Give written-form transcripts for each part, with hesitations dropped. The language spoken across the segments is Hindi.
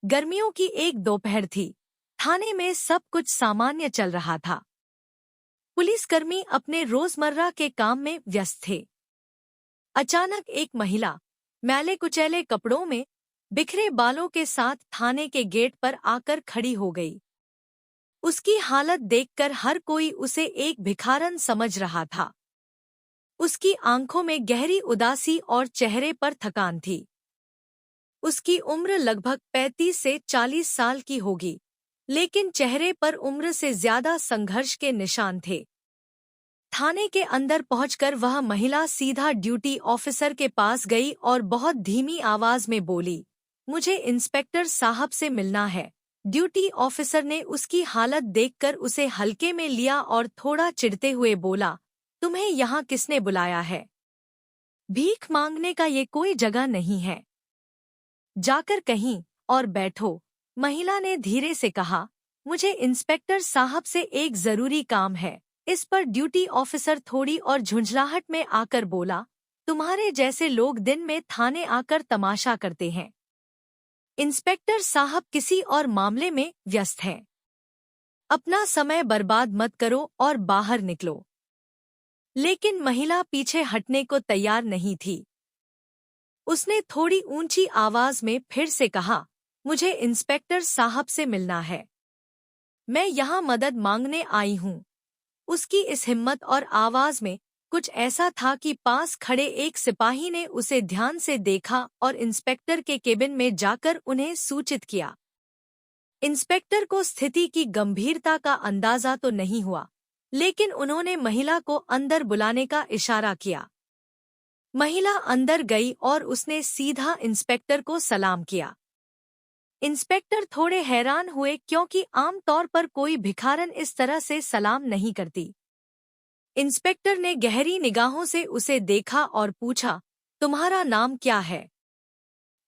गर्मियों की एक दोपहर थी। थाने में सब कुछ सामान्य चल रहा था। पुलिसकर्मी अपने रोजमर्रा के काम में व्यस्त थे। अचानक एक महिला मैले कुचैले कपड़ों में, बिखरे बालों के साथ थाने के गेट पर आकर खड़ी हो गई। उसकी हालत देखकर हर कोई उसे एक भिखारन समझ रहा था। उसकी आंखों में गहरी उदासी और चेहरे पर थकान थी। उसकी उम्र लगभग 35 से 40 साल की होगी, लेकिन चेहरे पर उम्र से ज्यादा संघर्ष के निशान थे। थाने के अंदर पहुंचकर वह महिला सीधा ड्यूटी ऑफिसर के पास गई और बहुत धीमी आवाज में बोली, मुझे इंस्पेक्टर साहब से मिलना है। ड्यूटी ऑफिसर ने उसकी हालत देखकर उसे हल्के में लिया और थोड़ा चिढ़ते हुए बोला, तुम्हें यहाँ किसने बुलाया है? भीख मांगने का ये कोई जगह नहीं है। जाकर कहीं और बैठो। महिला ने धीरे से कहा, मुझे इंस्पेक्टर साहब से एक जरूरी काम है। इस पर ड्यूटी ऑफिसर थोड़ी और झुंझलाहट में आकर बोला, तुम्हारे जैसे लोग दिन में थाने आकर तमाशा करते हैं। इंस्पेक्टर साहब किसी और मामले में व्यस्त हैं। अपना समय बर्बाद मत करो और बाहर निकलो। लेकिन महिला पीछे हटने को तैयार नहीं थी। उसने थोड़ी ऊंची आवाज में फिर से कहा, मुझे इंस्पेक्टर साहब से मिलना है। मैं यहाँ मदद मांगने आई हूँ। उसकी इस हिम्मत और आवाज में कुछ ऐसा था कि पास खड़े एक सिपाही ने उसे ध्यान से देखा और इंस्पेक्टर के केबिन में जाकर उन्हें सूचित किया। इंस्पेक्टर को स्थिति की गंभीरता का अंदाजा तो नहीं हुआ, लेकिन उन्होंने महिला को अंदर बुलाने का इशारा किया। महिला अंदर गई और उसने सीधा इंस्पेक्टर को सलाम किया। इंस्पेक्टर थोड़े हैरान हुए क्योंकि आमतौर पर कोई भिखारन इस तरह से सलाम नहीं करती। इंस्पेक्टर ने गहरी निगाहों से उसे देखा और पूछा, तुम्हारा नाम क्या है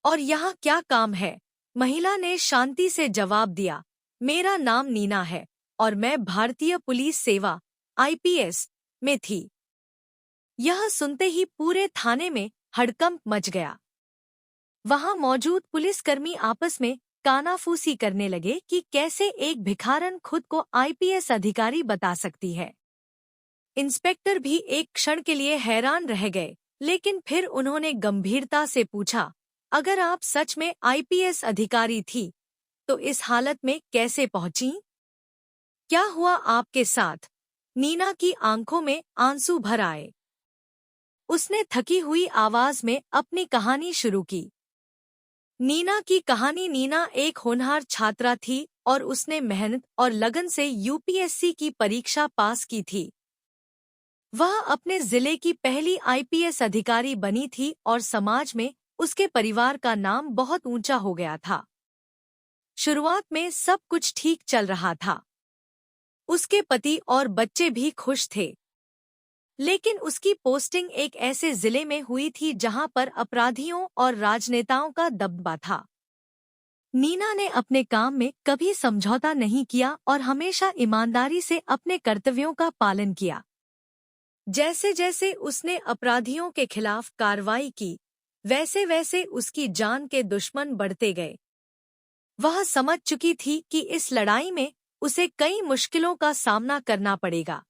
और यहाँ क्या काम है? महिला ने शांति से जवाब दिया, मेरा नाम नीना है और मैं भारतीय पुलिस सेवा (IPS) में थी। यह सुनते ही पूरे थाने में हड़कंप मच गया। वहां मौजूद पुलिसकर्मी आपस में कानाफूसी करने लगे कि कैसे एक भिखारन खुद को IPS अधिकारी बता सकती है। इंस्पेक्टर भी एक क्षण के लिए हैरान रह गए, लेकिन फिर उन्होंने गंभीरता से पूछा, अगर आप सच में IPS अधिकारी थी, तो इस हालत में कैसे पहुंची? क्या हुआ आपके साथ? नीना की आंखों में आंसू भर आए। उसने थकी हुई आवाज में अपनी कहानी शुरू की। नीना की कहानी। नीना एक होनहार छात्रा थी और उसने मेहनत और लगन से UPSC की परीक्षा पास की थी। वह अपने जिले की पहली IPS अधिकारी बनी थी और समाज में उसके परिवार का नाम बहुत ऊंचा हो गया था। शुरुआत में सब कुछ ठीक चल रहा था। उसके पति और बच्चे भी खुश थे। लेकिन उसकी पोस्टिंग एक ऐसे जिले में हुई थी जहां पर अपराधियों और राजनेताओं का दबदबा था। नीना ने अपने काम में कभी समझौता नहीं किया और हमेशा ईमानदारी से अपने कर्तव्यों का पालन किया। जैसे जैसे उसने अपराधियों के खिलाफ कार्रवाई की, वैसे वैसे उसकी जान के दुश्मन बढ़ते गए। वह समझ चुकी थी कि इस लड़ाई में उसे कई मुश्किलों का सामना करना पड़ेगा,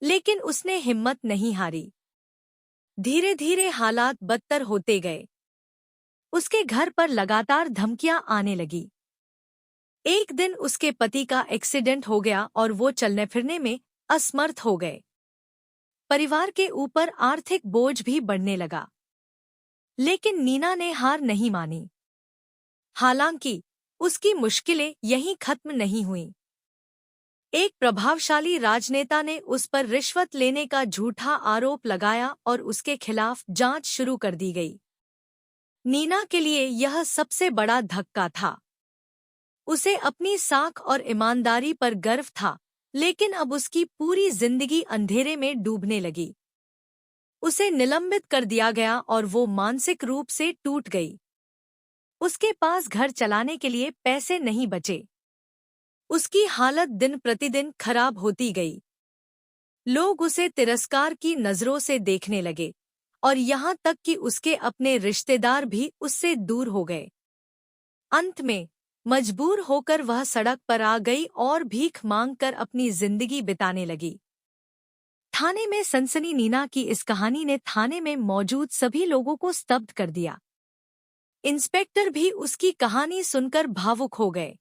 लेकिन उसने हिम्मत नहीं हारी। धीरे धीरे हालात बदतर होते गए। उसके घर पर लगातार धमकियां आने लगी। एक दिन उसके पति का एक्सीडेंट हो गया और वो चलने फिरने में असमर्थ हो गए। परिवार के ऊपर आर्थिक बोझ भी बढ़ने लगा। लेकिन नीना ने हार नहीं मानी। हालांकि उसकी मुश्किलें यहीं खत्म नहीं हुईं। एक प्रभावशाली राजनेता ने उस पर रिश्वत लेने का झूठा आरोप लगाया और उसके खिलाफ जांच शुरू कर दी गई। नीना के लिए यह सबसे बड़ा धक्का था। उसे अपनी साख और ईमानदारी पर गर्व था, लेकिन अब उसकी पूरी जिंदगी अंधेरे में डूबने लगी। उसे निलंबित कर दिया गया और वो मानसिक रूप से टूट गई। उसके पास घर चलाने के लिए पैसे नहीं बचे। उसकी हालत दिन प्रतिदिन खराब होती गई। लोग उसे तिरस्कार की नजरों से देखने लगे और यहाँ तक कि उसके अपने रिश्तेदार भी उससे दूर हो गए। अंत में मजबूर होकर वह सड़क पर आ गई और भीख मांगकर अपनी जिंदगी बिताने लगी। थाने में सनसनी नीना की इस कहानी ने थाने में मौजूद सभी लोगों को स्तब्ध कर दिया। इंस्पेक्टर भी उसकी कहानी सुनकर भावुक हो गए।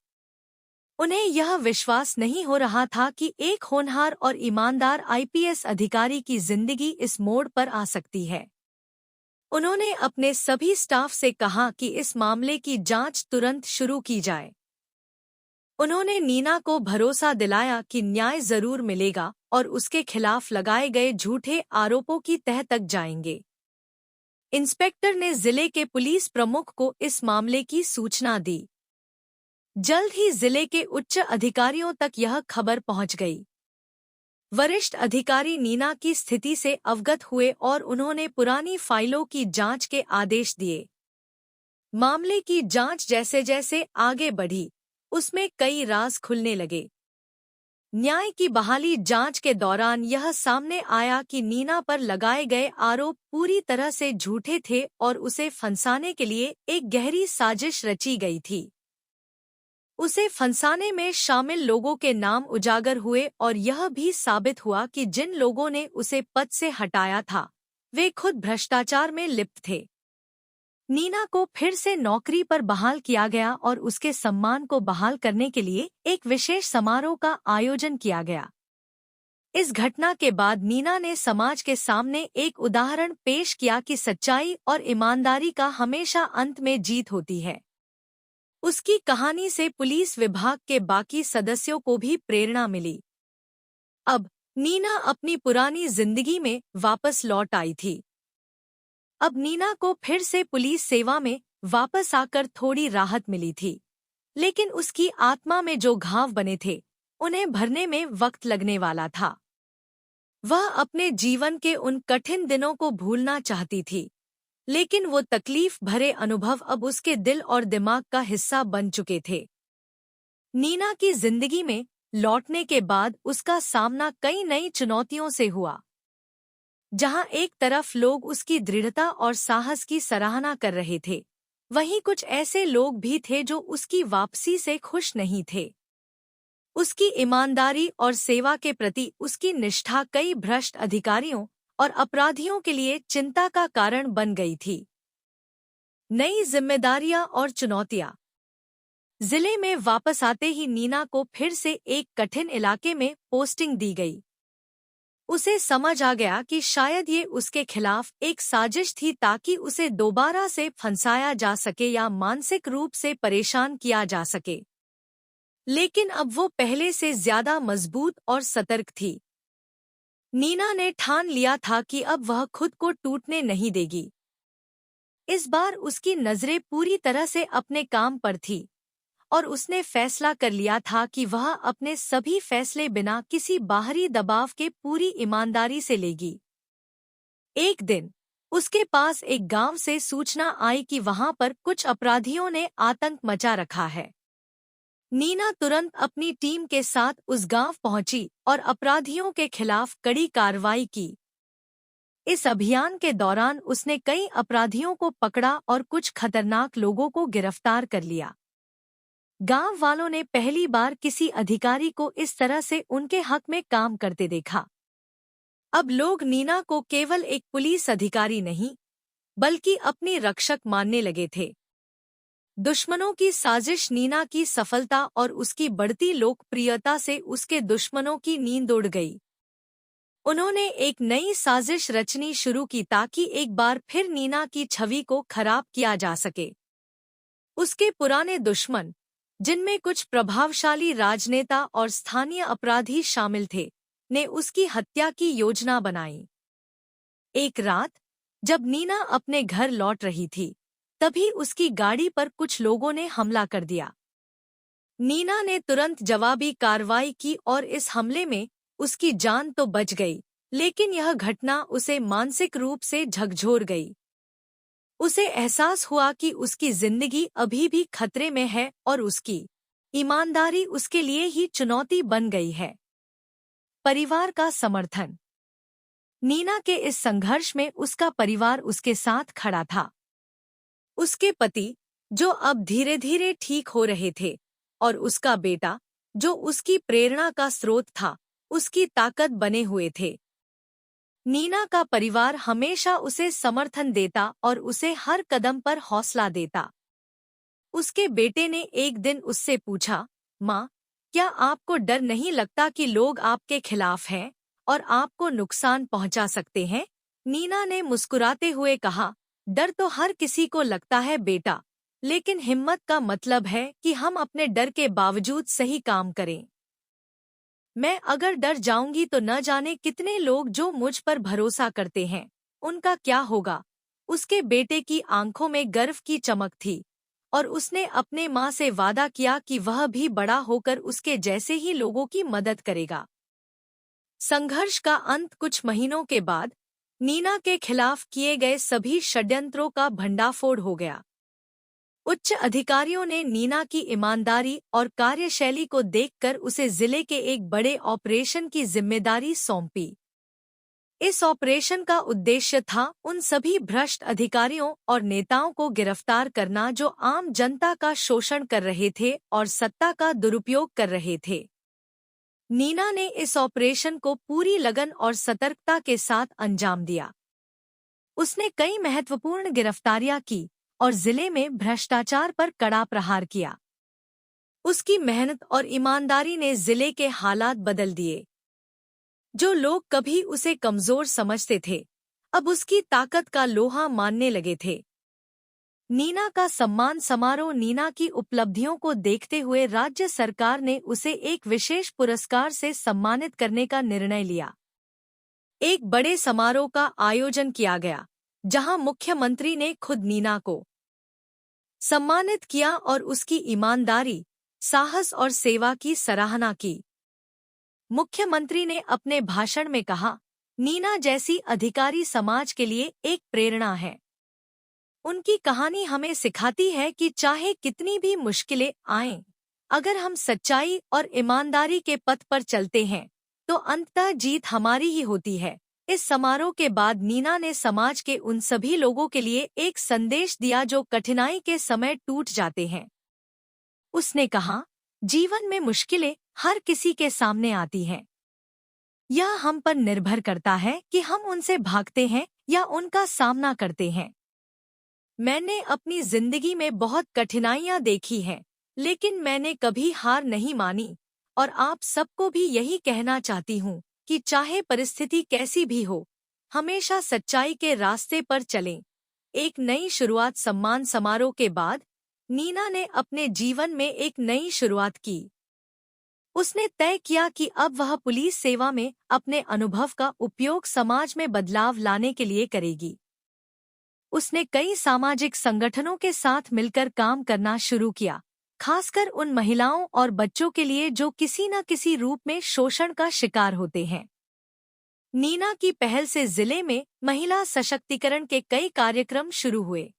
उन्हें यह विश्वास नहीं हो रहा था कि एक होनहार और ईमानदार आईपीएस अधिकारी की जिंदगी इस मोड़ पर आ सकती है। उन्होंने अपने सभी स्टाफ से कहा कि इस मामले की जांच तुरंत शुरू की जाए। उन्होंने नीना को भरोसा दिलाया कि न्याय जरूर मिलेगा और उसके खिलाफ लगाए गए झूठे आरोपों की तह तक जाएंगे। इंस्पेक्टर ने जिले के पुलिस प्रमुख को इस मामले की सूचना दी। जल्द ही जिले के उच्च अधिकारियों तक यह खबर पहुंच गई। वरिष्ठ अधिकारी नीना की स्थिति से अवगत हुए और उन्होंने पुरानी फाइलों की जांच के आदेश दिए। मामले की जांच जैसे जैसे आगे बढ़ी, उसमें कई राज खुलने लगे। न्याय की बहाली जांच के दौरान यह सामने आया कि नीना पर लगाए गए आरोप पूरी तरह से झूठे थे और उसे फंसाने के लिए एक गहरी साजिश रची गई थी। उसे फंसाने में शामिल लोगों के नाम उजागर हुए और यह भी साबित हुआ कि जिन लोगों ने उसे पद से हटाया था, वे खुद भ्रष्टाचार में लिप्त थे। नीना को फिर से नौकरी पर बहाल किया गया और उसके सम्मान को बहाल करने के लिए एक विशेष समारोह का आयोजन किया गया। इस घटना के बाद नीना ने समाज के सामने एक उदाहरण पेश किया कि सच्चाई और ईमानदारी का हमेशा अंत में जीत होती है। उसकी कहानी से पुलिस विभाग के बाकी सदस्यों को भी प्रेरणा मिली। अब नीना अपनी पुरानी जिंदगी में वापस लौट आई थी। अब नीना को फिर से पुलिस सेवा में वापस आकर थोड़ी राहत मिली थी, लेकिन उसकी आत्मा में जो घाव बने थे, उन्हें भरने में वक्त लगने वाला था। वह अपने जीवन के उन कठिन दिनों को भूलना चाहती थी, लेकिन वो तकलीफ भरे अनुभव अब उसके दिल और दिमाग का हिस्सा बन चुके थे। नीना की जिंदगी में लौटने के बाद उसका सामना कई नई चुनौतियों से हुआ। जहां एक तरफ लोग उसकी दृढ़ता और साहस की सराहना कर रहे थे, वहीं कुछ ऐसे लोग भी थे जो उसकी वापसी से खुश नहीं थे। उसकी ईमानदारी और सेवा के प्रति उसकी निष्ठा कई भ्रष्ट अधिकारियों और अपराधियों के लिए चिंता का कारण बन गई थी। नई जिम्मेदारियां और चुनौतियां। जिले में वापस आते ही नीना को फिर से एक कठिन इलाके में पोस्टिंग दी गई। उसे समझ आ गया कि शायद ये उसके खिलाफ एक साजिश थी ताकि उसे दोबारा से फंसाया जा सके या मानसिक रूप से परेशान किया जा सके। लेकिन अब वो पहले से ज्यादा मजबूत और सतर्क थी। नीना ने ठान लिया था कि अब वह खुद को टूटने नहीं देगी। इस बार उसकी नजरें पूरी तरह से अपने काम पर थी और उसने फैसला कर लिया था कि वह अपने सभी फैसले बिना किसी बाहरी दबाव के पूरी ईमानदारी से लेगी। एक दिन उसके पास एक गांव से सूचना आई कि वहां पर कुछ अपराधियों ने आतंक मचा रखा है। नीना तुरंत अपनी टीम के साथ उस गांव पहुंची और अपराधियों के खिलाफ कड़ी कार्रवाई की। इस अभियान के दौरान उसने कई अपराधियों को पकड़ा और कुछ खतरनाक लोगों को गिरफ्तार कर लिया। गांव वालों ने पहली बार किसी अधिकारी को इस तरह से उनके हक में काम करते देखा। अब लोग नीना को केवल एक पुलिस अधिकारी नहीं, बल्कि अपनी रक्षक मानने लगे थे। दुश्मनों की साजिश। नीना की सफलता और उसकी बढ़ती लोकप्रियता से उसके दुश्मनों की नींद उड़ गई। उन्होंने एक नई साजिश रचनी शुरू की ताकि एक बार फिर नीना की छवि को खराब किया जा सके। उसके पुराने दुश्मन, जिनमें कुछ प्रभावशाली राजनेता और स्थानीय अपराधी शामिल थे, ने उसकी हत्या की योजना बनाई। एक रात जब नीना अपने घर लौट रही थी, तभी उसकी गाड़ी पर कुछ लोगों ने हमला कर दिया। नीना ने तुरंत जवाबी कार्रवाई की और इस हमले में उसकी जान तो बच गई, लेकिन यह घटना उसे मानसिक रूप से झकझोर गई। उसे एहसास हुआ कि उसकी जिंदगी अभी भी खतरे में है और उसकी ईमानदारी उसके लिए ही चुनौती बन गई है। परिवार का समर्थन। नीना के इस संघर्ष में उसका परिवार उसके साथ खड़ा था। उसके पति, जो अब धीरे धीरे ठीक हो रहे थे, और उसका बेटा, जो उसकी प्रेरणा का स्रोत था, उसकी ताकत बने हुए थे। नीना का परिवार हमेशा उसे समर्थन देता और उसे हर कदम पर हौसला देता। उसके बेटे ने एक दिन उससे पूछा, माँ, क्या आपको डर नहीं लगता कि लोग आपके खिलाफ हैं और आपको नुकसान पहुंचा सकते हैं? नीना ने मुस्कुराते हुए कहा, डर तो हर किसी को लगता है बेटा, लेकिन हिम्मत का मतलब है कि हम अपने डर के बावजूद सही काम करें। मैं अगर डर जाऊंगी तो न जाने कितने लोग जो मुझ पर भरोसा करते हैं, उनका क्या होगा। उसके बेटे की आंखों में गर्व की चमक थी, और उसने अपने माँ से वादा किया कि वह भी बड़ा होकर उसके जैसे ही लोगों की मदद करेगा। संघर्ष का अंत कुछ महीनों के बाद नीना के खिलाफ किए गए सभी षड्यंत्रों का भंडाफोड़ हो गया। उच्च अधिकारियों ने नीना की ईमानदारी और कार्यशैली को देखकर उसे जिले के एक बड़े ऑपरेशन की जिम्मेदारी सौंपी। इस ऑपरेशन का उद्देश्य था उन सभी भ्रष्ट अधिकारियों और नेताओं को गिरफ्तार करना जो आम जनता का शोषण कर रहे थे और सत्ता का दुरुपयोग कर रहे थे। नीना ने इस ऑपरेशन को पूरी लगन और सतर्कता के साथ अंजाम दिया। उसने कई महत्वपूर्ण गिरफ्तारियां की और जिले में भ्रष्टाचार पर कड़ा प्रहार किया। उसकी मेहनत और ईमानदारी ने जिले के हालात बदल दिए। जो लोग कभी उसे कमजोर समझते थे, अब उसकी ताकत का लोहा मानने लगे थे। नीना का सम्मान समारोह। नीना की उपलब्धियों को देखते हुए राज्य सरकार ने उसे एक विशेष पुरस्कार से सम्मानित करने का निर्णय लिया। एक बड़े समारोह का आयोजन किया गया, जहां मुख्यमंत्री ने खुद नीना को सम्मानित किया और उसकी ईमानदारी, साहस और सेवा की सराहना की। मुख्यमंत्री ने अपने भाषण में कहा, नीना जैसी अधिकारी समाज के लिए एक प्रेरणा है। उनकी कहानी हमें सिखाती है कि चाहे कितनी भी मुश्किलें आएं, अगर हम सच्चाई और ईमानदारी के पथ पर चलते हैं, तो अंततः जीत हमारी ही होती है। इस समारोह के बाद नीना ने समाज के उन सभी लोगों के लिए एक संदेश दिया जो कठिनाई के समय टूट जाते हैं। उसने कहा, जीवन में मुश्किलें हर किसी के सामने आती हैं। यह हम पर निर्भर करता है कि हम उनसे भागते हैं या उनका सामना करते हैं। मैंने अपनी जिंदगी में बहुत कठिनाइयां देखी हैं, लेकिन मैंने कभी हार नहीं मानी, और आप सबको भी यही कहना चाहती हूँ कि चाहे परिस्थिति कैसी भी हो, हमेशा सच्चाई के रास्ते पर चलें। एक नई शुरुआत। सम्मान समारोह के बाद नीना ने अपने जीवन में एक नई शुरुआत की। उसने तय किया कि अब वह पुलिस सेवा में अपने अनुभव का उपयोग समाज में बदलाव लाने के लिए करेगी। उसने कई सामाजिक संगठनों के साथ मिलकर काम करना शुरू किया, खासकर उन महिलाओं और बच्चों के लिए जो किसी न किसी रूप में शोषण का शिकार होते हैं। नीना की पहल से जिले में महिला सशक्तिकरण के कई कार्यक्रम शुरू हुए।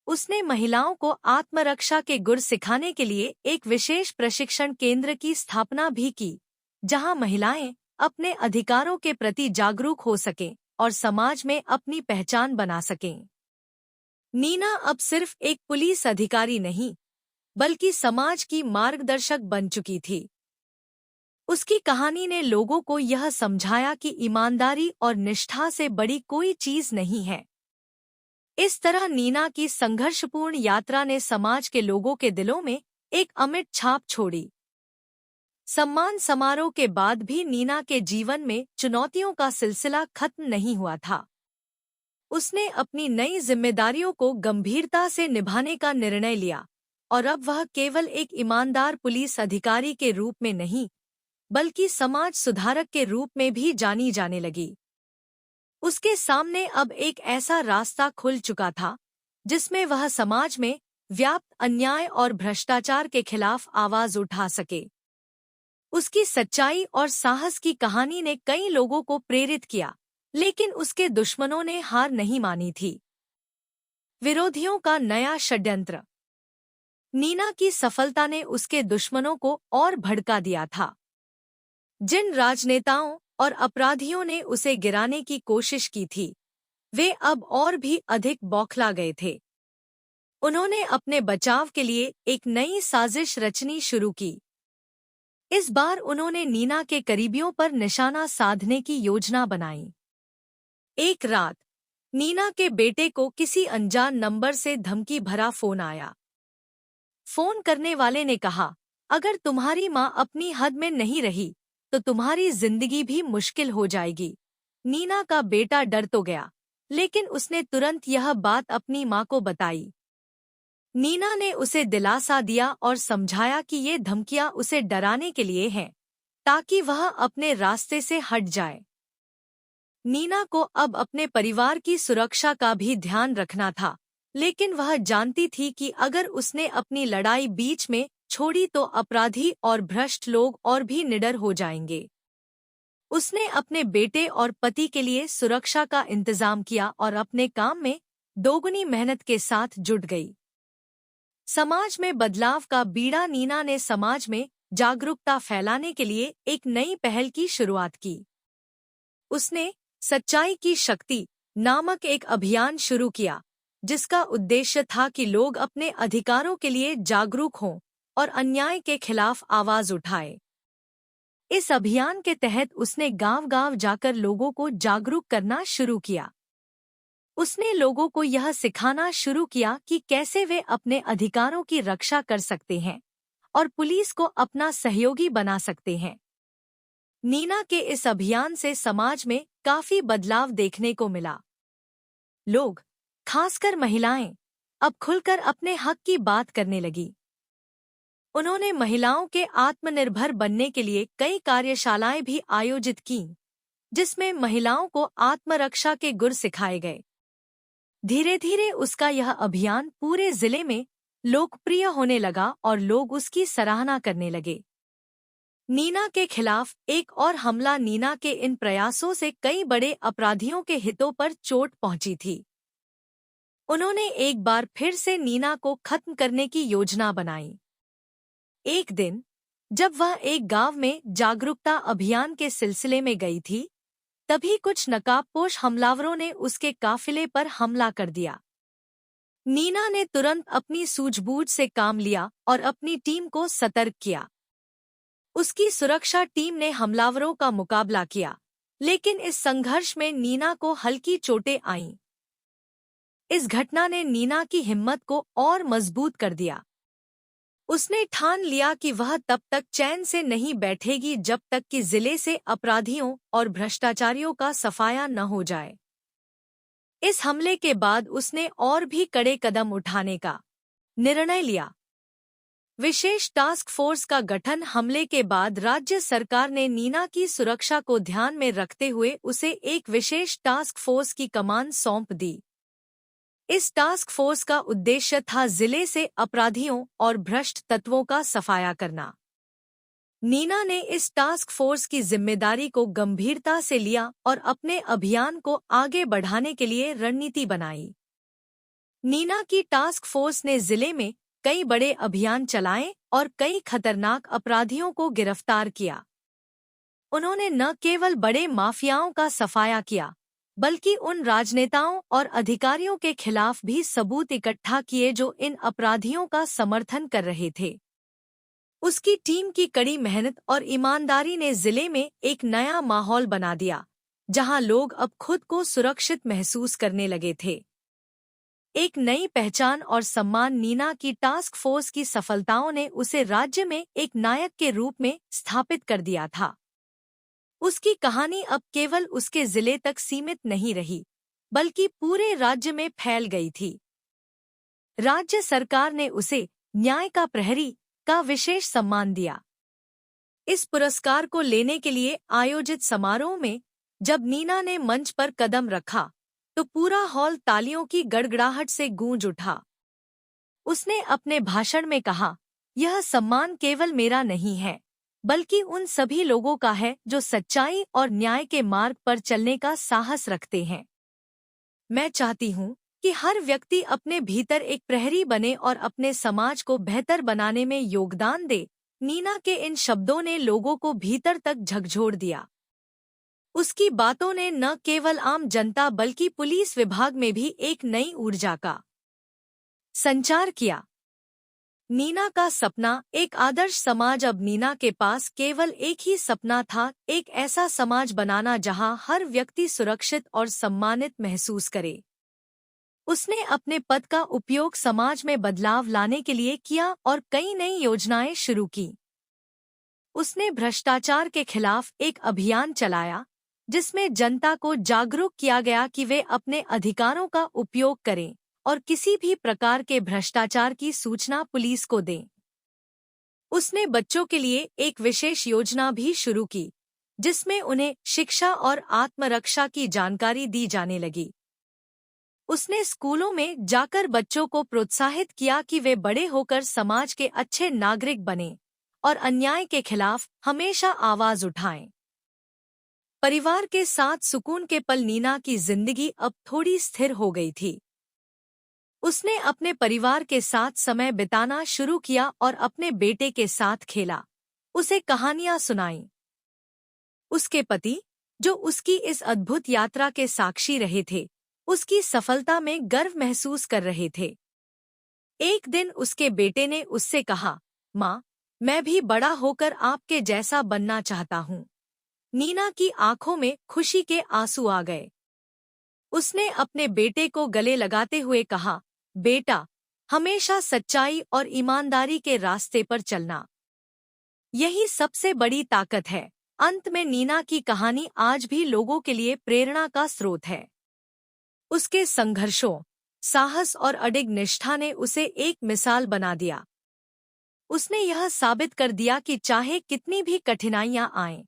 उसने महिलाओं को आत्मरक्षा के गुर सिखाने के लिए एक विशेष प्रशिक्षण केंद्र की स्थापना भी की, जहां महिलाएं अपने अधिकारों के प्रति जागरूक हो सकें और समाज में अपनी पहचान बना सकें। नीना अब सिर्फ एक पुलिस अधिकारी नहीं, बल्कि समाज की मार्गदर्शक बन चुकी थी। उसकी कहानी ने लोगों को यह समझाया कि ईमानदारी और निष्ठा से बड़ी कोई चीज नहीं है। इस तरह नीना की संघर्षपूर्ण यात्रा ने समाज के लोगों के दिलों में एक अमिट छाप छोड़ी। सम्मान समारोह के बाद भी नीना के जीवन में चुनौतियों का सिलसिला खत्म नहीं हुआ था। उसने अपनी नई जिम्मेदारियों को गंभीरता से निभाने का निर्णय लिया, और अब वह केवल एक ईमानदार पुलिस अधिकारी के रूप में नहीं, बल्कि समाज सुधारक के रूप में भी जानी जाने लगी। उसके सामने अब एक ऐसा रास्ता खुल चुका था, जिसमें वह समाज में व्याप्त अन्याय और भ्रष्टाचार के खिलाफ आवाज उठा सके। उसकी सच्चाई और साहस की कहानी ने कई लोगों को प्रेरित किया, लेकिन उसके दुश्मनों ने हार नहीं मानी थी। विरोधियों का नया षड्यंत्र। नीना की सफलता ने उसके दुश्मनों को और भड़का दिया था। जिन राजनेताओं और अपराधियों ने उसे गिराने की कोशिश की थी, वे अब और भी अधिक बौखला गए थे। उन्होंने अपने बचाव के लिए एक नई साजिश रचनी शुरू की। इस बार उन्होंने नीना के करीबियों पर निशाना साधने की योजना बनाई। एक रात नीना के बेटे को किसी अनजान नंबर से धमकी भरा फोन आया। फोन करने वाले ने कहा, अगर तुम्हारी माँ अपनी हद में नहीं रही तो तुम्हारी जिंदगी भी मुश्किल हो जाएगी। नीना का बेटा डर तो गया, लेकिन उसने तुरंत यह बात अपनी माँ को बताई। नीना ने उसे दिलासा दिया और समझाया कि ये धमकियां उसे डराने के लिए हैं, ताकि वह अपने रास्ते से हट जाए। नीना को अब अपने परिवार की सुरक्षा का भी ध्यान रखना था, लेकिन वह जानती थी कि अगर उसने अपनी लड़ाई बीच में छोड़ी तो अपराधी और भ्रष्ट लोग और भी निडर हो जाएंगे। उसने अपने बेटे और पति के लिए सुरक्षा का इंतजाम किया और अपने काम में दोगुनी मेहनत के साथ जुट गई। समाज में बदलाव का बीड़ा नीना ने समाज में जागरूकता फैलाने के लिए एक नई पहल की शुरुआत की। उसने सच्चाई की शक्ति नामक एक अभियान शुरू किया, जिसका उद्देश्य था कि लोग अपने अधिकारों के लिए जागरूक हों और अन्याय के खिलाफ आवाज उठाएं। इस अभियान के तहत उसने गांव-गांव जाकर लोगों को जागरूक करना शुरू किया। उसने लोगों को यह सिखाना शुरू किया कि कैसे वे अपने अधिकारों की रक्षा कर सकते हैं और पुलिस को अपना सहयोगी बना सकते हैं। नीना के इस अभियान से समाज में काफी बदलाव देखने को मिला। लोग, खासकर महिलाएं, अब खुलकर अपने हक की बात करने लगी। उन्होंने महिलाओं के आत्मनिर्भर बनने के लिए कई कार्यशालाएं भी आयोजित कीं, जिसमें महिलाओं को आत्मरक्षा के गुर सिखाए गए। धीरे धीरे उसका यह अभियान पूरे जिले में लोकप्रिय होने लगा और लोग उसकी सराहना करने लगे। नीना के खिलाफ एक और हमला। नीना के इन प्रयासों से कई बड़े अपराधियों के हितों पर चोट पहुंची थी। उन्होंने एक बार फिर से नीना को खत्म करने की योजना बनाई। एक दिन जब वह एक गांव में जागरूकता अभियान के सिलसिले में गई थी, तभी कुछ नकाबपोश हमलावरों ने उसके काफिले पर हमला कर दिया। नीना ने तुरंत अपनी सूझबूझ से काम लिया और अपनी टीम को सतर्क किया। उसकी सुरक्षा टीम ने हमलावरों का मुकाबला किया, लेकिन इस संघर्ष में नीना को हल्की चोटें आईं। इस घटना ने नीना की हिम्मत को और मजबूत कर दिया। उसने ठान लिया कि वह तब तक चैन से नहीं बैठेगी जब तक कि जिले से अपराधियों और भ्रष्टाचारियों का सफाया न हो जाए। इस हमले के बाद उसने और भी कड़े कदम उठाने का निर्णय लिया। विशेष टास्क फोर्स का गठन। हमले के बाद राज्य सरकार ने नीना की सुरक्षा को ध्यान में रखते हुए उसे एक विशेष टास्क फोर्स की कमान सौंप दी। इस टास्क फोर्स का उद्देश्य था जिले से अपराधियों और भ्रष्ट तत्वों का सफाया करना। नीना ने इस टास्क फोर्स की जिम्मेदारी को गंभीरता से लिया और अपने अभियान को आगे बढ़ाने के लिए रणनीति बनाई। नीना की टास्क फोर्स ने जिले में कई बड़े अभियान चलाए और कई खतरनाक अपराधियों को गिरफ्तार किया। उन्होंने न केवल बड़े माफियाओं का सफाया किया, बल्कि उन राजनेताओं और अधिकारियों के खिलाफ भी सबूत इकट्ठा किए जो इन अपराधियों का समर्थन कर रहे थे। उसकी टीम की कड़ी मेहनत और ईमानदारी ने जिले में एक नया माहौल बना दिया, जहां लोग अब खुद को सुरक्षित महसूस करने लगे थे। एक नई पहचान और सम्मान। नीना की टास्क फोर्स की सफलताओं ने उसे राज्य में एक नायक के रूप में स्थापित कर दिया था। उसकी कहानी अब केवल उसके जिले तक सीमित नहीं रही, बल्कि पूरे राज्य में फैल गई थी। राज्य सरकार ने उसे न्याय का प्रहरी का विशेष सम्मान दिया। इस पुरस्कार को लेने के लिए आयोजित समारोह में जब नीना ने मंच पर कदम रखा, तो पूरा हॉल तालियों की गड़गड़ाहट से गूंज उठा। उसने अपने भाषण में कहा, यह सम्मान केवल मेरा नहीं है, बल्कि उन सभी लोगों का है जो सच्चाई और न्याय के मार्ग पर चलने का साहस रखते हैं। मैं चाहती हूँ कि हर व्यक्ति अपने भीतर एक प्रहरी बने और अपने समाज को बेहतर बनाने में योगदान दे। नीना के इन शब्दों ने लोगों को भीतर तक झकझोर दिया। उसकी बातों ने न केवल आम जनता बल्कि पुलिस विभाग में भी एक नई ऊर्जा का संचार किया। नीना का सपना एक आदर्श समाज। अब नीना के पास केवल एक ही सपना था, एक ऐसा समाज बनाना जहां हर व्यक्ति सुरक्षित और सम्मानित महसूस करे। उसने अपने पद का उपयोग समाज में बदलाव लाने के लिए किया और कई नई योजनाएं शुरू की। उसने भ्रष्टाचार के खिलाफ एक अभियान चलाया, जिसमें जनता को जागरूक किया गया कि वे अपने अधिकारों का उपयोग करें और किसी भी प्रकार के भ्रष्टाचार की सूचना पुलिस को दें। उसने बच्चों के लिए एक विशेष योजना भी शुरू की, जिसमें उन्हें शिक्षा और आत्मरक्षा की जानकारी दी जाने लगी। उसने स्कूलों में जाकर बच्चों को प्रोत्साहित किया कि वे बड़े होकर समाज के अच्छे नागरिक बनें और अन्याय के खिलाफ हमेशा आवाज उठाएं। परिवार के साथ सुकून के पल। नीना की जिंदगी अब थोड़ी स्थिर हो गई थी। उसने अपने परिवार के साथ समय बिताना शुरू किया और अपने बेटे के साथ खेला, उसे कहानियां सुनाईं। उसके पति, जो उसकी इस अद्भुत यात्रा के साक्षी रहे थे, उसकी सफलता में गर्व महसूस कर रहे थे। एक दिन उसके बेटे ने उससे कहा, माँ, मैं भी बड़ा होकर आपके जैसा बनना चाहता हूँ। नीना की आंखों में खुशी के आंसू आ गए। उसने अपने बेटे को गले लगाते हुए कहा, बेटा, हमेशा सच्चाई और ईमानदारी के रास्ते पर चलना, यही सबसे बड़ी ताकत है। अंत में नीना की कहानी आज भी लोगों के लिए प्रेरणा का स्रोत है। उसके संघर्षों, साहस और अडिग निष्ठा ने उसे एक मिसाल बना दिया। उसने यह साबित कर दिया कि चाहे कितनी भी कठिनाइयां आएं,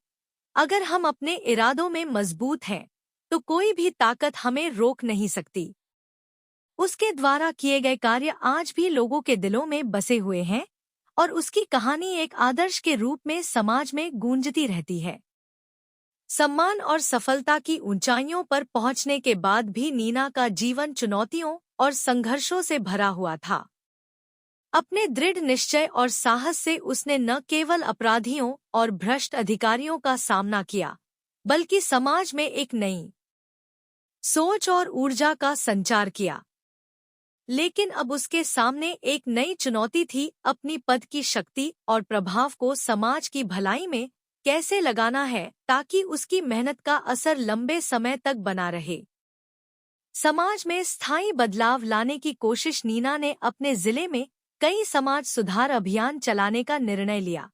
अगर हम अपने इरादों में मजबूत हैं, तो कोई भी ताकत हमें रोक नहीं सकती। उसके द्वारा किए गए कार्य आज भी लोगों के दिलों में बसे हुए हैं और उसकी कहानी एक आदर्श के रूप में समाज में गूंजती रहती है। सम्मान और सफलता की ऊंचाइयों पर पहुंचने के बाद भी नीना का जीवन चुनौतियों और संघर्षों से भरा हुआ था। अपने दृढ़ निश्चय और साहस से उसने न केवल अपराधियों और भ्रष्ट अधिकारियों का सामना किया, बल्कि समाज में एक नई सोच और ऊर्जा का संचार किया। लेकिन अब उसके सामने एक नई चुनौती थी, अपनी पद की शक्ति और प्रभाव को समाज की भलाई में कैसे लगाना है ताकि उसकी मेहनत का असर लंबे समय तक बना रहे। समाज में स्थायी बदलाव लाने की कोशिश। नीना ने अपने जिले में कई समाज सुधार अभियान चलाने का निर्णय लिया।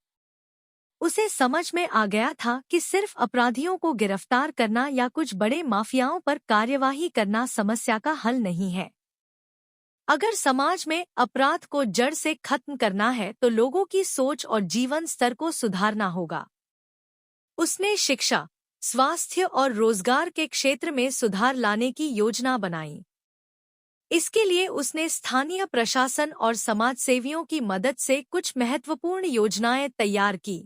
उसे समझ में आ गया था कि सिर्फ अपराधियों को गिरफ्तार करना या कुछ बड़े माफियाओं पर कार्यवाही करना समस्या का हल नहीं है। अगर समाज में अपराध को जड़ से खत्म करना है तो लोगों की सोच और जीवन स्तर को सुधारना होगा। उसने शिक्षा, स्वास्थ्य और रोजगार के क्षेत्र में सुधार लाने की योजना बनाई। इसके लिए उसने स्थानीय प्रशासन और समाजसेवियों की मदद से कुछ महत्वपूर्ण योजनाएं तैयार की।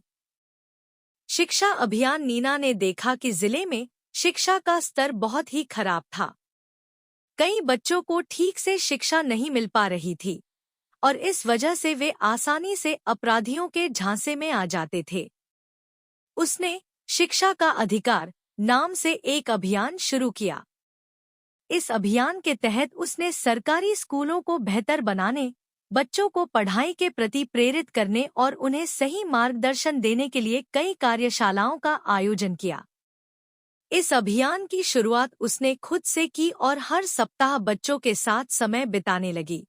शिक्षा अभियान। नीना ने देखा कि जिले में शिक्षा का स्तर बहुत ही खराब था। कई बच्चों को ठीक से शिक्षा नहीं मिल पा रही थी और इस वजह से वे आसानी से अपराधियों के झांसे में आ जाते थे। उसने शिक्षा का अधिकार नाम से एक अभियान शुरू किया। इस अभियान के तहत उसने सरकारी स्कूलों को बेहतर बनाने, बच्चों को पढ़ाई के प्रति प्रेरित करने और उन्हें सही मार्गदर्शन देने के लिए कई कार्यशालाओं का आयोजन किया। इस अभियान की शुरुआत उसने खुद से की और हर सप्ताह बच्चों के साथ समय बिताने लगी।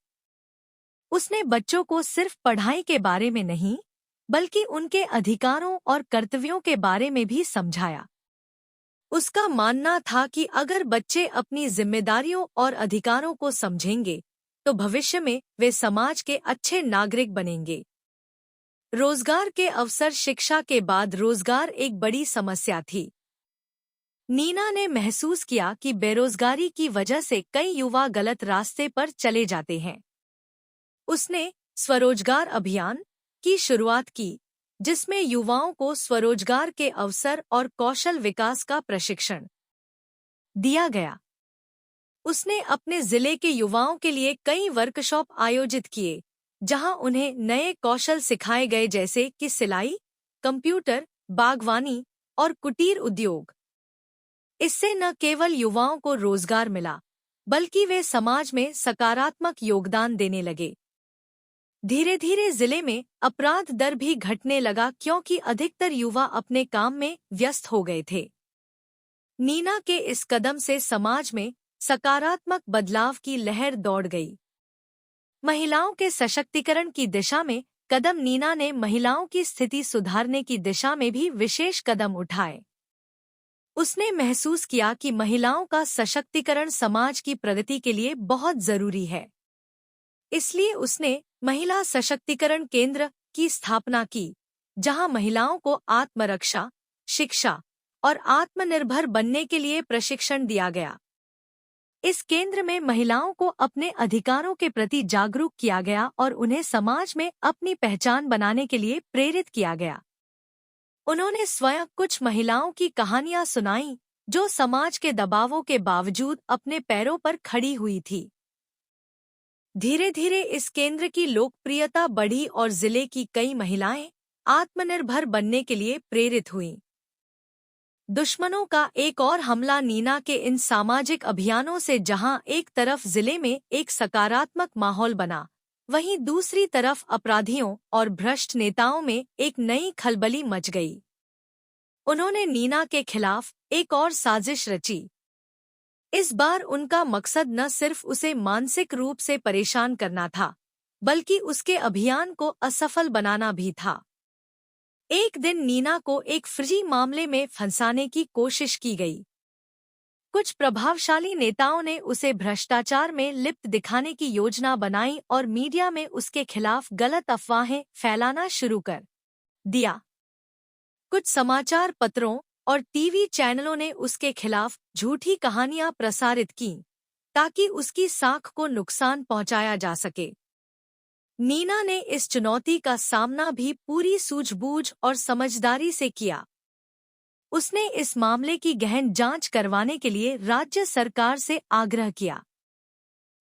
उसने बच्चों को सिर्फ पढ़ाई के बारे में नहीं, बल्कि उनके अधिकारों और कर्तव्यों के बारे में भी समझाया। उसका मानना था कि अगर बच्चे अपनी जिम्मेदारियों और अधिकारों को समझेंगे, तो भविष्य में वे समाज के अच्छे नागरिक बनेंगे। रोजगार के अवसर। शिक्षा के बाद रोजगार एक बड़ी समस्या थी। नीना ने महसूस किया कि बेरोजगारी की वजह से कई युवा गलत रास्ते पर चले जाते हैं। उसने स्वरोजगार अभियान की शुरुआत की, जिसमें युवाओं को स्वरोजगार के अवसर और कौशल विकास का प्रशिक्षण दिया गया। उसने अपने जिले के युवाओं के लिए कई वर्कशॉप आयोजित किए, जहां उन्हें नए कौशल सिखाए गए, जैसे कि सिलाई, कंप्यूटर, बागवानी और कुटीर उद्योग। इससे न केवल युवाओं को रोजगार मिला, बल्कि वे समाज में सकारात्मक योगदान देने लगे। धीरे धीरे जिले में अपराध दर भी घटने लगा क्योंकि अधिकतर युवा अपने काम में व्यस्त हो गए थे। नीना के इस कदम से समाज में सकारात्मक बदलाव की लहर दौड़ गई। महिलाओं के सशक्तिकरण की दिशा में कदम नीना ने महिलाओं की स्थिति सुधारने की दिशा में भी विशेष कदम उठाए। उसने महसूस किया कि महिलाओं का सशक्तिकरण समाज की प्रगति के लिए बहुत जरूरी है। इसलिए उसने महिला सशक्तिकरण केंद्र की स्थापना की, जहां महिलाओं को आत्मरक्षा, शिक्षा और आत्मनिर्भर बनने के लिए प्रशिक्षण दिया गया। इस केंद्र में महिलाओं को अपने अधिकारों के प्रति जागरूक किया गया और उन्हें समाज में अपनी पहचान बनाने के लिए प्रेरित किया गया। उन्होंने स्वयं कुछ महिलाओं की कहानियां सुनाईं, जो समाज के दबावों के बावजूद अपने पैरों पर खड़ी हुई थी। धीरे धीरे इस केंद्र की लोकप्रियता बढ़ी और जिले की कई महिलाएं आत्मनिर्भर बनने के लिए प्रेरित हुईं। दुश्मनों का एक और हमला नीना के इन सामाजिक अभियानों से जहां एक तरफ जिले में एक सकारात्मक माहौल बना, वहीं दूसरी तरफ अपराधियों और भ्रष्ट नेताओं में एक नई खलबली मच गई। उन्होंने नीना के खिलाफ एक और साजिश रची। इस बार उनका मकसद न सिर्फ उसे मानसिक रूप से परेशान करना था, बल्कि उसके अभियान को असफल बनाना भी था। एक दिन नीना को एक फर्जी मामले में फंसाने की कोशिश की गई। कुछ प्रभावशाली नेताओं ने उसे भ्रष्टाचार में लिप्त दिखाने की योजना बनाई और मीडिया में उसके खिलाफ गलत अफवाहें फैलाना शुरू कर दिया। कुछ समाचार पत्रों और टीवी चैनलों ने उसके खिलाफ झूठी कहानियां प्रसारित कीं, ताकि उसकी साख को नुकसान पहुंचाया जा सके। नीना ने इस चुनौती का सामना भी पूरी सूझबूझ और समझदारी से किया। उसने इस मामले की गहन जांच करवाने के लिए राज्य सरकार से आग्रह किया।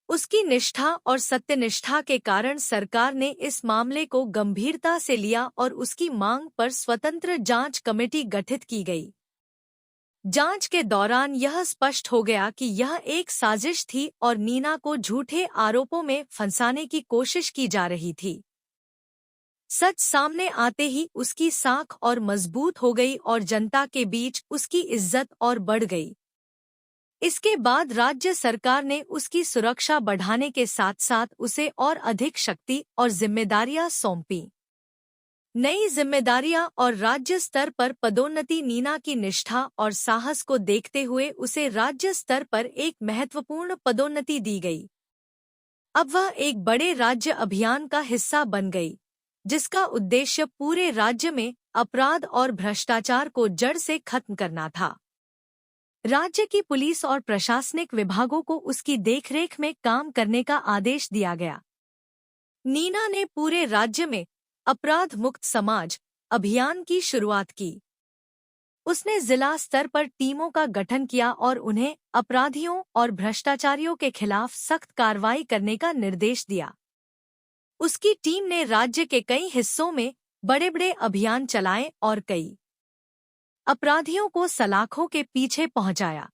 उसकी निष्ठा और सत्यनिष्ठा के कारण सरकार ने इस मामले को गंभीरता से लिया और उसकी मांग पर स्वतंत्र जांच कमेटी गठित की गई। जांच के दौरान यह स्पष्ट हो गया कि यह एक साजिश थी और नीना को झूठे आरोपों में फंसाने की कोशिश की जा रही थी। सच सामने आते ही उसकी साख और मजबूत हो गई और जनता के बीच उसकी इज्जत और बढ़ गई। इसके बाद राज्य सरकार ने उसकी सुरक्षा बढ़ाने के साथ साथ उसे और अधिक शक्ति और जिम्मेदारियां सौंपी। नई जिम्मेदारियां और राज्य स्तर पर पदोन्नति नीना की निष्ठा और साहस को देखते हुए उसे राज्य स्तर पर एक महत्वपूर्ण पदोन्नति दी गई। अब वह एक बड़े राज्य अभियान का हिस्सा बन गई, जिसका उद्देश्य पूरे राज्य में अपराध और भ्रष्टाचार को जड़ से खत्म करना था। राज्य की पुलिस और प्रशासनिक विभागों को उसकी देखरेख में काम करने का आदेश दिया गया। नीना ने पूरे राज्य में अपराध मुक्त समाज अभियान की शुरुआत की। उसने जिला स्तर पर टीमों का गठन किया और उन्हें अपराधियों और भ्रष्टाचारियों के खिलाफ सख्त कार्रवाई करने का निर्देश दिया। उसकी टीम ने राज्य के कई हिस्सों में बड़े-बड़े अभियान चलाए और कई अपराधियों को सलाखों के पीछे पहुंचाया।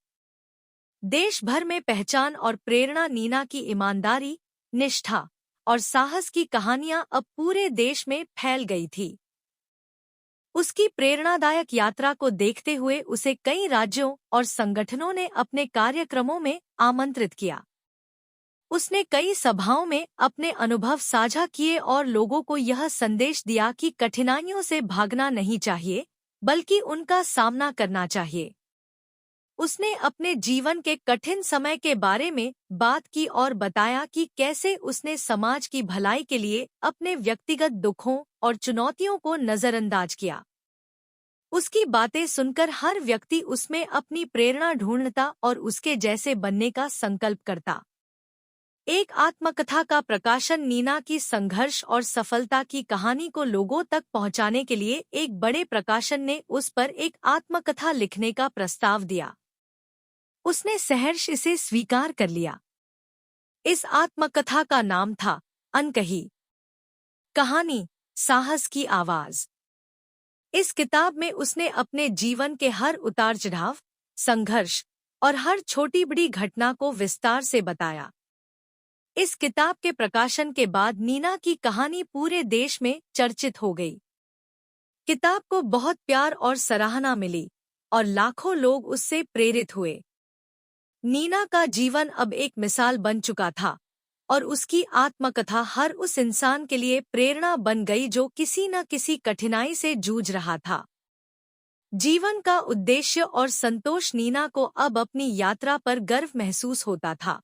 देश भर में पहचान और प्रेरणा नीना की ईमानदारी, निष्ठा और साहस की कहानियां अब पूरे देश में फैल गई थी। उसकी प्रेरणादायक यात्रा को देखते हुए उसे कई राज्यों और संगठनों ने अपने कार्यक्रमों में आमंत्रित किया। उसने कई सभाओं में अपने अनुभव साझा किए और लोगों को यह संदेश दिया कि कठिनाइयों से भागना नहीं चाहिए, बल्कि उनका सामना करना चाहिए। उसने अपने जीवन के कठिन समय के बारे में बात की और बताया कि कैसे उसने समाज की भलाई के लिए अपने व्यक्तिगत दुखों और चुनौतियों को नजरअंदाज किया। उसकी बातें सुनकर हर व्यक्ति उसमें अपनी प्रेरणा ढूंढता और उसके जैसे बनने का संकल्प करता। एक आत्मकथा का प्रकाशन नीना की संघर्ष और सफलता की कहानी को लोगों तक पहुंचाने के लिए एक बड़े प्रकाशन ने उस पर एक आत्मकथा लिखने का प्रस्ताव दिया। उसने सहर्ष इसे स्वीकार कर लिया। इस आत्मकथा का नाम था अनकही कहानी, साहस की आवाज। इस किताब में उसने अपने जीवन के हर उतार चढ़ाव, संघर्ष और हर छोटी बड़ी घटना को विस्तार से बताया। इस किताब के प्रकाशन के बाद नीना की कहानी पूरे देश में चर्चित हो गई। किताब को बहुत प्यार और सराहना मिली और लाखों लोग उससे प्रेरित हुए। नीना का जीवन अब एक मिसाल बन चुका था और उसकी आत्मकथा हर उस इंसान के लिए प्रेरणा बन गई जो किसी न किसी कठिनाई से जूझ रहा था। जीवन का उद्देश्य और संतोष नीना को अब अपनी यात्रा पर गर्व महसूस होता था।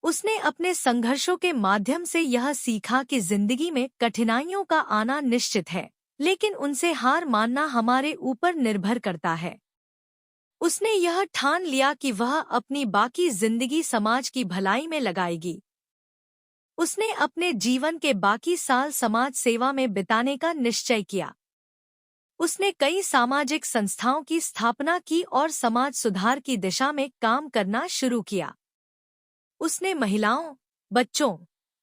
उसने अपने संघर्षों के माध्यम से यह सीखा कि जिंदगी में कठिनाइयों का आना निश्चित है, लेकिन उनसे हार मानना हमारे ऊपर निर्भर करता है। उसने यह ठान लिया कि वह अपनी बाकी जिंदगी समाज की भलाई में लगाएगी। उसने अपने जीवन के बाकी साल समाज सेवा में बिताने का निश्चय किया। उसने कई सामाजिक संस्थाओं की स्थापना की और समाज सुधार की दिशा में काम करना शुरू किया। उसने महिलाओं, बच्चों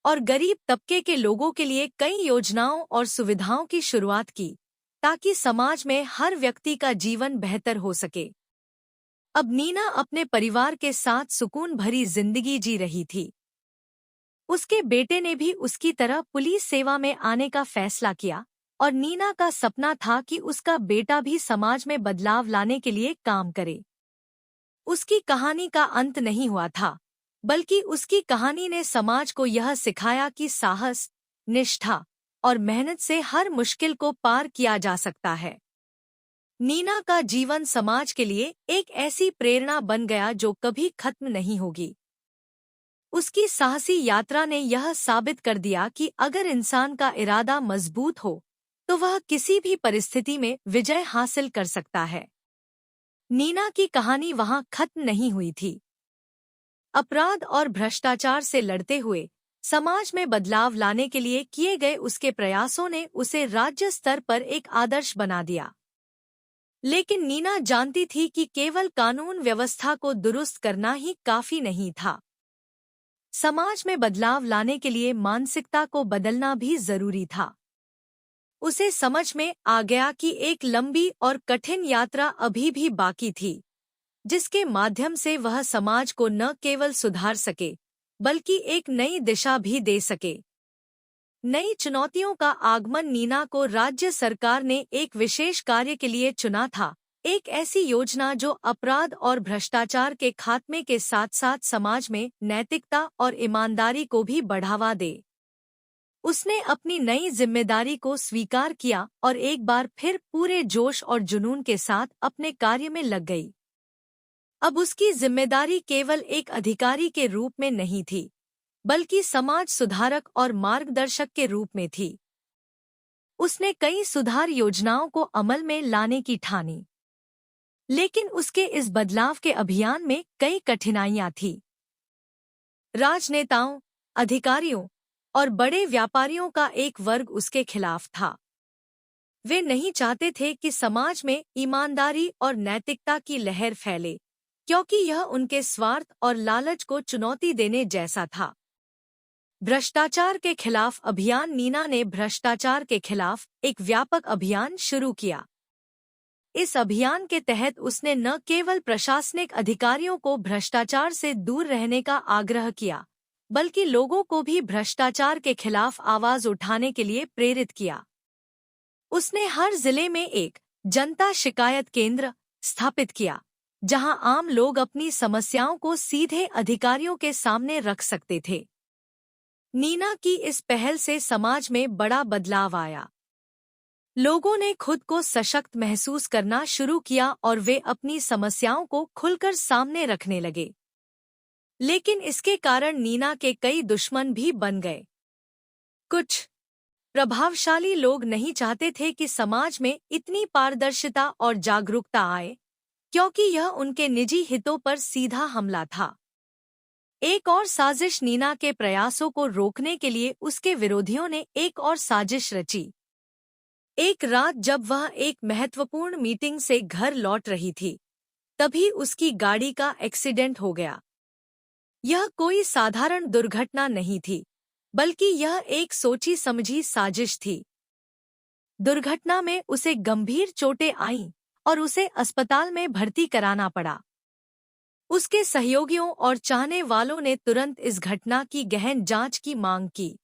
और गरीब तबके के लोगों के लिए कई योजनाओं और सुविधाओं की शुरुआत की, ताकि समाज में हर व्यक्ति का जीवन बेहतर हो सके। अब नीना अपने परिवार के साथ सुकून भरी जिंदगी जी रही थी। उसके बेटे ने भी उसकी तरह पुलिस सेवा में आने का फैसला किया और नीना का सपना था कि उसका बेटा भी समाज में बदलाव लाने के लिए काम करे। उसकी कहानी का अंत नहीं हुआ था, बल्कि उसकी कहानी ने समाज को यह सिखाया कि साहस, निष्ठा और मेहनत से हर मुश्किल को पार किया जा सकता है। नीना का जीवन समाज के लिए एक ऐसी प्रेरणा बन गया जो कभी खत्म नहीं होगी। उसकी साहसी यात्रा ने यह साबित कर दिया कि अगर इंसान का इरादा मजबूत हो तो वह किसी भी परिस्थिति में विजय हासिल कर सकता है। नीना की कहानी वहां खत्म नहीं हुई थी। अपराध और भ्रष्टाचार से लड़ते हुए समाज में बदलाव लाने के लिए किए गए उसके प्रयासों ने उसे राज्य स्तर पर एक आदर्श बना दिया। लेकिन नीना जानती थी कि केवल कानून व्यवस्था को दुरुस्त करना ही काफी नहीं था। समाज में बदलाव लाने के लिए मानसिकता को बदलना भी जरूरी था। उसे समझ में आ गया कि एक लंबी और कठिन यात्रा अभी भी बाकी थी, जिसके माध्यम से वह समाज को न केवल सुधार सके, बल्कि एक नई दिशा भी दे सके। नई चुनौतियों का आगमन नीना को राज्य सरकार ने एक विशेष कार्य के लिए चुना था, एक ऐसी योजना जो अपराध और भ्रष्टाचार के खात्मे के साथ साथ समाज में नैतिकता और ईमानदारी को भी बढ़ावा दे। उसने अपनी नई जिम्मेदारी को स्वीकार किया और एक बार फिर पूरे जोश और जुनून के साथ अपने कार्य में लग गई। अब उसकी जिम्मेदारी केवल एक अधिकारी के रूप में नहीं थी, बल्कि समाज सुधारक और मार्गदर्शक के रूप में थी। उसने कई सुधार योजनाओं को अमल में लाने की ठानी, लेकिन उसके इस बदलाव के अभियान में कई कठिनाइयां थीं। राजनेताओं, अधिकारियों और बड़े व्यापारियों का एक वर्ग उसके खिलाफ था। वे नहीं चाहते थे कि समाज में ईमानदारी और नैतिकता की लहर फैले, क्योंकि यह उनके स्वार्थ और लालच को चुनौती देने जैसा था। भ्रष्टाचार के खिलाफ अभियान नीना ने भ्रष्टाचार के खिलाफ एक व्यापक अभियान शुरू किया। इस अभियान के तहत उसने न केवल प्रशासनिक अधिकारियों को भ्रष्टाचार से दूर रहने का आग्रह किया, बल्कि लोगों को भी भ्रष्टाचार के खिलाफ आवाज उठाने के लिए प्रेरित किया। उसने हर जिले में एक जनता शिकायत केंद्र स्थापित किया, जहां आम लोग अपनी समस्याओं को सीधे अधिकारियों के सामने रख सकते थे। नीना की इस पहल से समाज में बड़ा बदलाव आया। लोगों ने खुद को सशक्त महसूस करना शुरू किया और वे अपनी समस्याओं को खुलकर सामने रखने लगे। लेकिन इसके कारण नीना के कई दुश्मन भी बन गए। कुछ प्रभावशाली लोग नहीं चाहते थे कि समाज में इतनी पारदर्शिता और जागरूकता आए, क्योंकि यह उनके निजी हितों पर सीधा हमला था। एक और साजिश नीना के प्रयासों को रोकने के लिए उसके विरोधियों ने एक और साजिश रची। एक रात जब वह एक महत्वपूर्ण मीटिंग से घर लौट रही थी, तभी उसकी गाड़ी का एक्सीडेंट हो गया। यह कोई साधारण दुर्घटना नहीं थी, बल्कि यह एक सोची समझी साजिश थी। दुर्घटना में उसे गंभीर चोटें आईं और उसे अस्पताल में भर्ती कराना पड़ा। उसके सहयोगियों और चाहने वालों ने तुरंत इस घटना की गहन जांच की मांग की।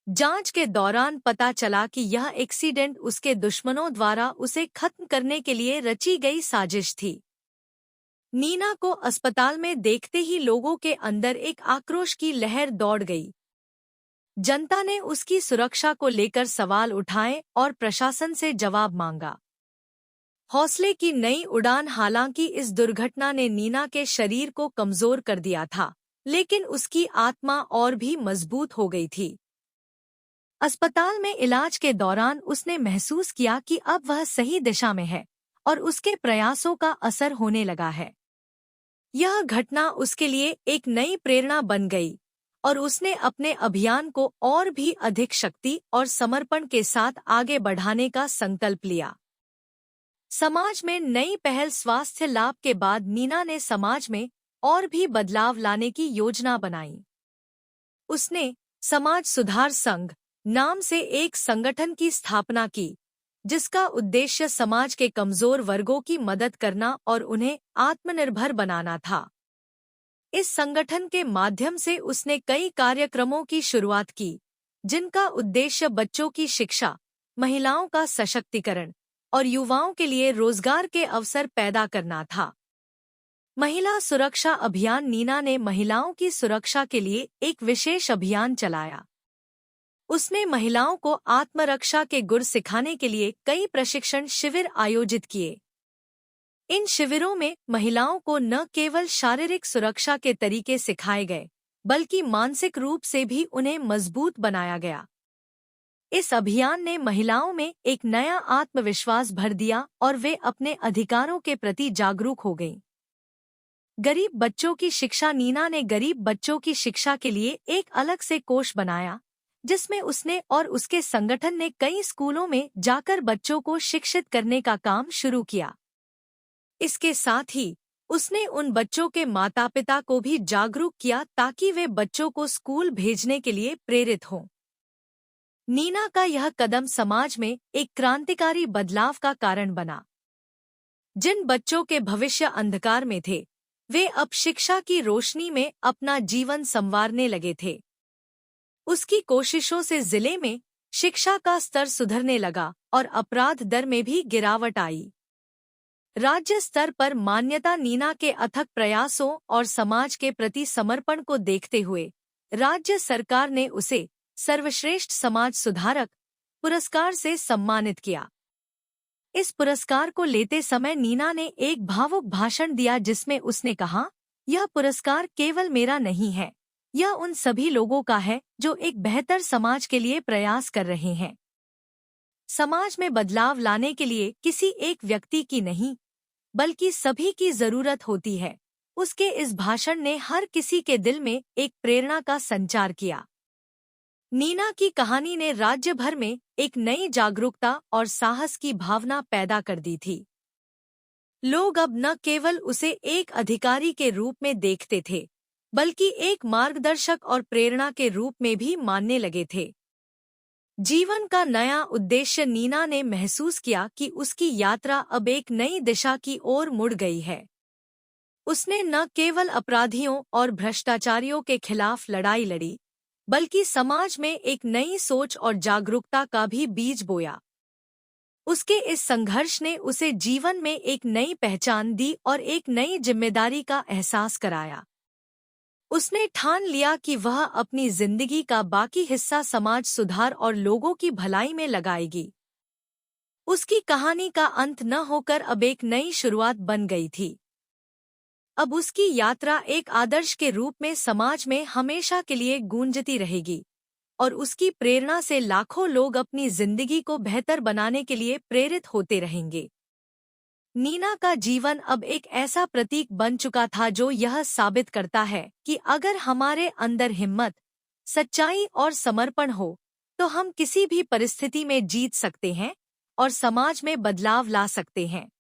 जांच के दौरान पता चला कि यह एक्सीडेंट उसके दुश्मनों द्वारा उसे खत्म करने के लिए रची गई साजिश थी। नीना को अस्पताल में देखते ही लोगों के अंदर एक आक्रोश की लहर दौड़ गई। जनता ने उसकी सुरक्षा को लेकर सवाल उठाए और प्रशासन से जवाब मांगा। हौसले की नई उड़ान। हालांकि इस दुर्घटना ने नीना के शरीर को कमजोर कर दिया था, लेकिन उसकी आत्मा और भी मजबूत हो गई थी। अस्पताल में इलाज के दौरान उसने महसूस किया कि अब वह सही दिशा में है और उसके प्रयासों का असर होने लगा है। यह घटना उसके लिए एक नई प्रेरणा बन गई और उसने अपने अभियान को और भी अधिक शक्ति और समर्पण के साथ आगे बढ़ाने का संकल्प लिया। समाज में नई पहल। स्वास्थ्य लाभ के बाद नीना ने समाज में और भी बदलाव लाने की योजना बनाई। उसने समाज सुधार संघ नाम से एक संगठन की स्थापना की, जिसका उद्देश्य समाज के कमजोर वर्गों की मदद करना और उन्हें आत्मनिर्भर बनाना था। इस संगठन के माध्यम से उसने कई कार्यक्रमों की शुरुआत की, जिनका उद्देश्य बच्चों की शिक्षा, महिलाओं का सशक्तिकरण और युवाओं के लिए रोजगार के अवसर पैदा करना था। महिला सुरक्षा अभियान। नीना ने महिलाओं की सुरक्षा के लिए एक विशेष अभियान चलाया। उसने महिलाओं को आत्मरक्षा के गुर सिखाने के लिए कई प्रशिक्षण शिविर आयोजित किए। इन शिविरों में महिलाओं को न केवल शारीरिक सुरक्षा के तरीके सिखाए गए, बल्कि मानसिक रूप से भी उन्हें मजबूत बनाया गया। इस अभियान ने महिलाओं में एक नया आत्मविश्वास भर दिया और वे अपने अधिकारों के प्रति जागरूक हो गईं। गरीब बच्चों की शिक्षा। नीना ने गरीब बच्चों की शिक्षा के लिए एक अलग से कोष बनाया, जिसमें उसने और उसके संगठन ने कई स्कूलों में जाकर बच्चों को शिक्षित करने का काम शुरू किया। इसके साथ ही उसने उन बच्चों के माता-पिता को भी जागरूक किया ताकि वे बच्चों को स्कूल भेजने के लिए प्रेरित हों। नीना का यह कदम समाज में एक क्रांतिकारी बदलाव का कारण बना। जिन बच्चों के भविष्य अंधकार में थे, वे अब शिक्षा की रोशनी में अपना जीवन संवारने लगे थे। उसकी कोशिशों से जिले में शिक्षा का स्तर सुधरने लगा और अपराध दर में भी गिरावट आई। राज्य स्तर पर मान्यता। नीना के अथक प्रयासों और समाज के प्रति समर्पण को देखते हुए राज्य सरकार ने उसे सर्वश्रेष्ठ समाज सुधारक पुरस्कार से सम्मानित किया। इस पुरस्कार को लेते समय नीना ने एक भावुक भाषण दिया, जिसमें उसने कहा, यह पुरस्कार केवल मेरा नहीं है, यह उन सभी लोगों का है जो एक बेहतर समाज के लिए प्रयास कर रहे हैं। समाज में बदलाव लाने के लिए किसी एक व्यक्ति की नहीं, बल्कि सभी की जरूरत होती है। उसके इस भाषण ने हर किसी के दिल में एक प्रेरणा का संचार किया। नीना की कहानी ने राज्य भर में एक नई जागरूकता और साहस की भावना पैदा कर दी थी। लोग अब न केवल उसे एक अधिकारी के रूप में देखते थे, बल्कि एक मार्गदर्शक और प्रेरणा के रूप में भी मानने लगे थे। जीवन का नया उद्देश्य। नीना ने महसूस किया कि उसकी यात्रा अब एक नई दिशा की ओर मुड़ गई है। उसने न केवल अपराधियों और भ्रष्टाचारियों के खिलाफ लड़ाई लड़ी, बल्कि समाज में एक नई सोच और जागरूकता का भी बीज बोया। उसके इस संघर्ष ने उसे जीवन में एक नई पहचान दी और एक नई जिम्मेदारी का एहसास कराया। उसने ठान लिया कि वह अपनी जिंदगी का बाकी हिस्सा समाज सुधार और लोगों की भलाई में लगाएगी। उसकी कहानी का अंत न होकर अब एक नई शुरुआत बन गई थी। अब उसकी यात्रा एक आदर्श के रूप में समाज में हमेशा के लिए गूंजती रहेगी और उसकी प्रेरणा से लाखों लोग अपनी जिंदगी को बेहतर बनाने के लिए प्रेरित होते रहेंगे। नीना का जीवन अब एक ऐसा प्रतीक बन चुका था जो यह साबित करता है कि अगर हमारे अंदर हिम्मत, सच्चाई और समर्पण हो, तो हम किसी भी परिस्थिति में जीत सकते हैं और समाज में बदलाव ला सकते हैं।